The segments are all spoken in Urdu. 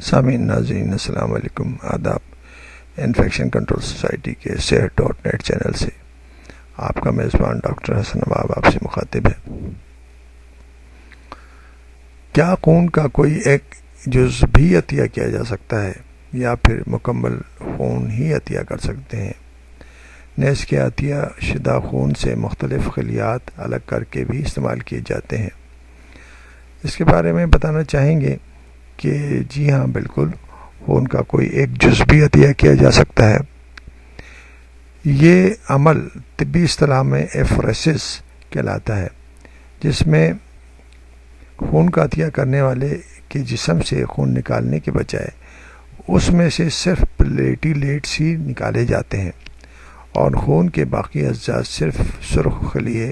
سامعین ناظرین السلام علیکم، آداب۔ انفیکشن کنٹرول سوسائٹی کے صحت.نیٹ چینل سے آپ کا میزبان ڈاکٹر حسن نواب آپ سے مخاطب ہے۔ کیا خون کا کوئی ایک جز بھی عطیہ کیا جا سکتا ہے یا پھر مکمل خون ہی عطیہ کر سکتے ہیں؟ نیز کے عطیہ شدہ خون سے مختلف خلیات الگ کر کے بھی استعمال کیے جاتے ہیں؟ اس کے بارے میں بتانا چاہیں گے کہ جی ہاں، بالکل، خون کا کوئی ایک جز بھی عطیہ کیا جا سکتا ہے۔ یہ عمل طبی اصطلاح میں ایفریسس کہلاتا ہے، جس میں خون کا عطیہ کرنے والے کے جسم سے خون نکالنے کے بجائے اس میں سے صرف پلیٹلیٹس ہی نکالے جاتے ہیں اور خون کے باقی اجزاء صرف سرخ خلیے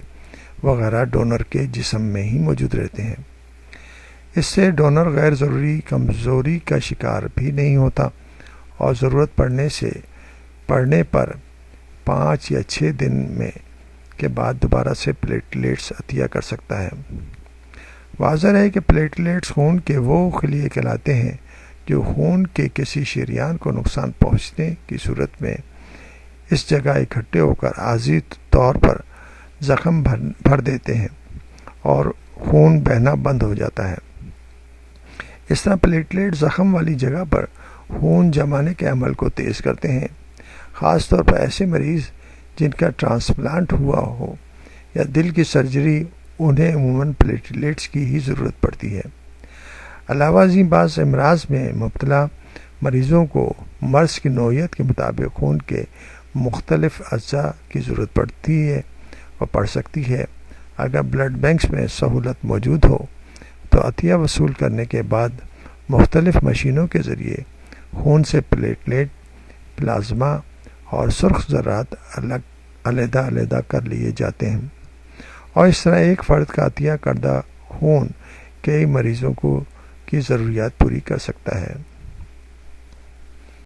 وغیرہ ڈونر کے جسم میں ہی موجود رہتے ہیں۔ اس سے ڈونر غیر ضروری کمزوری کا شکار بھی نہیں ہوتا اور ضرورت پڑنے پر 5 یا 6 دن میں کے بعد دوبارہ سے پلیٹلیٹس عطیہ کر سکتا ہے۔ واضح ہے کہ پلیٹلیٹس خون کے وہ خلیے کہلاتے ہیں جو خون کے کسی شریان کو نقصان پہنچنے کی صورت میں اس جگہ اکٹھے ہو کر عارضی طور پر زخم بھر دیتے ہیں اور خون بہنا بند ہو جاتا ہے۔ اس طرح پلیٹلیٹ زخم والی جگہ پر خون جمانے کے عمل کو تیز کرتے ہیں، خاص طور پر ایسے مریض جن کا ٹرانسپلانٹ ہوا ہو یا دل کی سرجری، انہیں عموماً پلیٹلیٹس کی ہی ضرورت پڑتی ہے۔ علاوہ ازیں بعض امراض میں مبتلا مریضوں کو مرض کی نوعیت کے مطابق خون کے مختلف اجزاء کی ضرورت پڑتی ہے اور پڑ سکتی ہے۔ اگر بلڈ بینکس میں سہولت موجود ہو تو عطیہ وصول کرنے کے بعد مختلف مشینوں کے ذریعے خون سے پلیٹلیٹ، پلازما اور سرخ ذرات علیحدہ کر لیے جاتے ہیں، اور اس طرح ایک فرد کا عطیہ کردہ خون کئی مریضوں کی ضروریات پوری کر سکتا ہے۔